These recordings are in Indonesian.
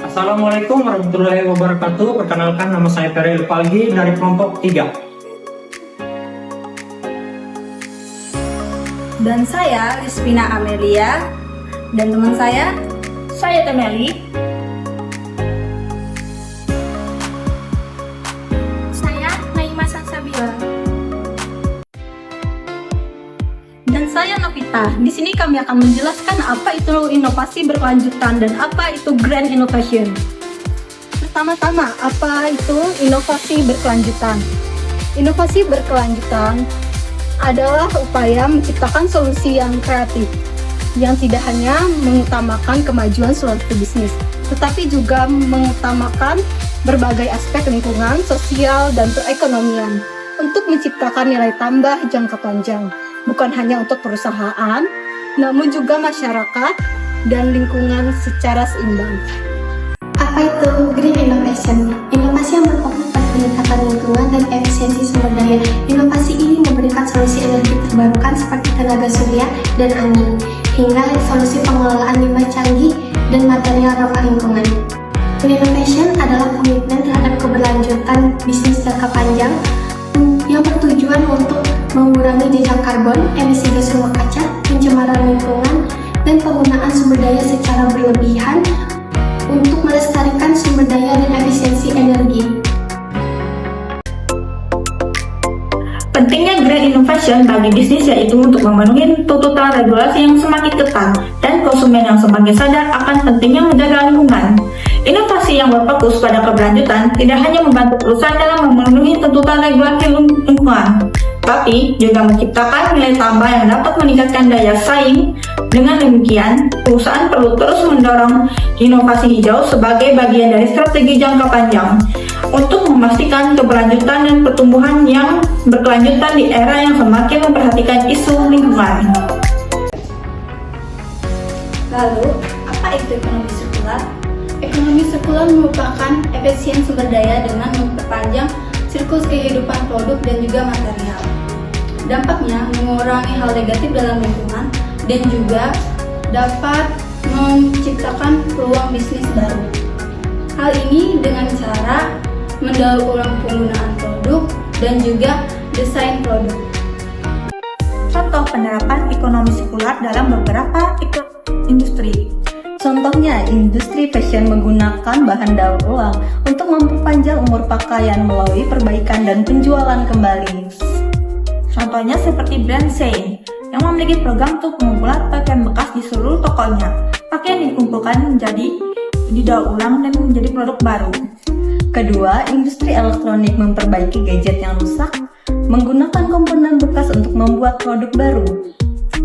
Assalamualaikum warahmatullahi wabarakatuh. Perkenalkan, nama saya Ferry Lupalgi dari kelompok 3. Dan saya Rizvina Amelia. Dan teman saya Temeli. Saya Naima Sansabila. Dan saya Novita. Di sini kami akan menjelaskan apa itu inovasi berkelanjutan dan apa itu Grand Innovation. Pertama-tama, apa itu inovasi berkelanjutan? Inovasi berkelanjutan adalah upaya menciptakan solusi yang kreatif, yang tidak hanya mengutamakan kemajuan suatu bisnis, tetapi juga mengutamakan berbagai aspek lingkungan, sosial, dan perekonomian untuk menciptakan nilai tambah jangka panjang, bukan hanya untuk perusahaan, namun juga masyarakat dan lingkungan secara seimbang. Apa itu Green Innovation? Inovasi yang berfokus pada peningkatan lingkungan dan efisiensi sumber daya. Inovasi ini memberikan solusi energi terbarukan seperti tenaga surya dan angin, hingga solusi pengelolaan limbah canggih dan material ramah lingkungan. Green Innovation adalah komitmen terhadap keberlanjutan bisnis jangka panjang yang bertujuan untuk mengurangi jejak karbon, emisi gas rumah kaca, pencemaran lingkungan, dan penggunaan sumber daya secara berlebihan untuk melestarikan sumber daya dan efisiensi energi. Pentingnya Green Innovation bagi bisnis yaitu untuk memenuhi tuntutan regulasi yang semakin ketat dan konsumen yang semakin sadar akan pentingnya menjaga lingkungan. Inovasi yang berfokus pada keberlanjutan tidak hanya membantu perusahaan dalam memenuhi tuntutan regulasi lingkungan, tapi juga menciptakan nilai tambah yang dapat meningkatkan daya saing. Dengan demikian, perusahaan perlu terus mendorong inovasi hijau sebagai bagian dari strategi jangka panjang untuk memastikan keberlanjutan dan pertumbuhan yang berkelanjutan di era yang semakin memperhatikan isu lingkungan. Lalu, apa itu ekonomi sirkular? Ekonomi sirkular merupakan efisien sumber daya dengan memperpanjang siklus kehidupan produk dan juga material. Dampaknya mengurangi hal negatif dalam lingkungan dan juga dapat menciptakan peluang bisnis baru. Hal ini dengan cara mendaur ulang penggunaan produk dan juga desain produk. Contoh penerapan ekonomi sirkular dalam beberapa industri. Contohnya, industri fashion menggunakan bahan daur ulang untuk memperpanjang umur pakaian melalui perbaikan dan penjualan kembali. Contohnya seperti brand Shein yang memiliki program untuk pengumpulan pakaian bekas di seluruh tokonya. Pakaian dikumpulkan menjadi didaur ulang dan menjadi produk baru. Kedua, industri elektronik memperbaiki gadget yang rusak menggunakan komponen bekas untuk membuat produk baru.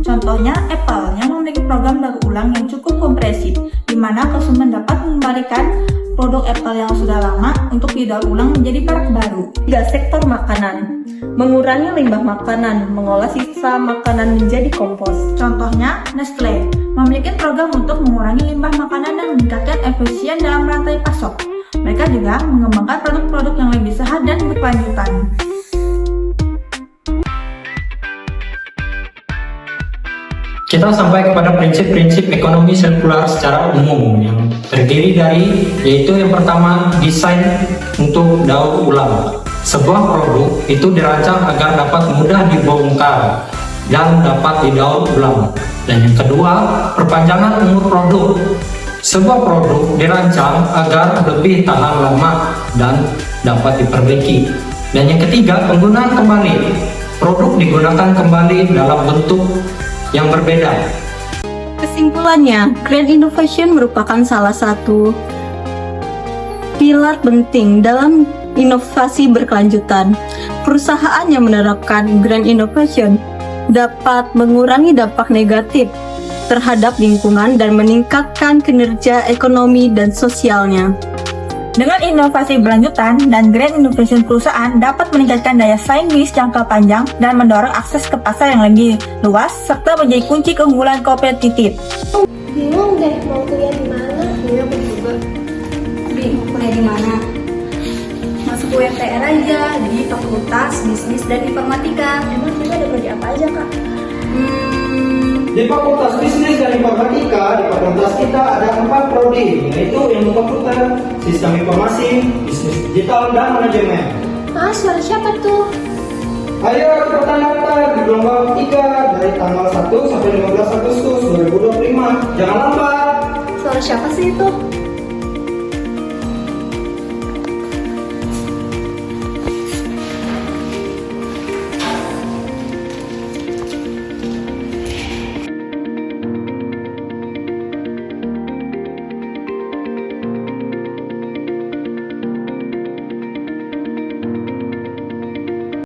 Contohnya Apple yang memiliki program daur ulang yang cukup komprehensif, di mana konsumen dapat mengembalikan produk Apple yang sudah lama untuk didaur ulang menjadi produk baru. Tiga, sektor makanan mengurangi limbah makanan, mengolah sisa makanan menjadi kompos. Contohnya Nestle memiliki program untuk mengurangi limbah makanan dan meningkatkan efisien dalam rantai pasok. Mereka juga mengembangkan produk-produk yang lebih sehat dan berkelanjutan. Kita sampai kepada prinsip-prinsip ekonomi sirkular secara umum yang terdiri dari, yaitu yang pertama, desain untuk daur ulang. Sebuah produk itu dirancang agar dapat mudah dibongkar dan dapat didaur ulang. Dan yang kedua, perpanjangan umur produk. Sebuah produk dirancang agar lebih tahan lama dan dapat diperbaiki. Dan yang ketiga, penggunaan kembali. Produk digunakan kembali dalam bentuk yang berbeda. Kesimpulannya, Grand Innovation merupakan salah satu pilar penting dalam inovasi berkelanjutan. Perusahaan yang menerapkan Grand Innovation dapat mengurangi dampak negatif terhadap lingkungan dan meningkatkan kinerja ekonomi dan sosialnya. Dengan inovasi berlanjutan dan Grand Innovation, perusahaan dapat meningkatkan daya saing bisnis jangka panjang dan mendorong akses ke pasar yang lebih luas serta menjadi kunci keunggulan kompetitif. Bingung deh mau kuliah di mana? Iya, aku juga bingung kuliah di mana. Masuk UMTR aja di Fakultas Bisnis dan Informatika. Emang kita ada kerja apa aja, Kak? Di Fakultas Bisnis dan Informatika, di fakultas kita ada 4 prodi, yaitu Ilmu Komputer, Sistem Informasi, Bisnis Digital, dan Manajemen. Suara siapa tuh? Ayo cepetan daftar di gelombang 3 dari tanggal 1 sampai 15 Agustus 2025. Jangan lambat. Suara siapa sih itu?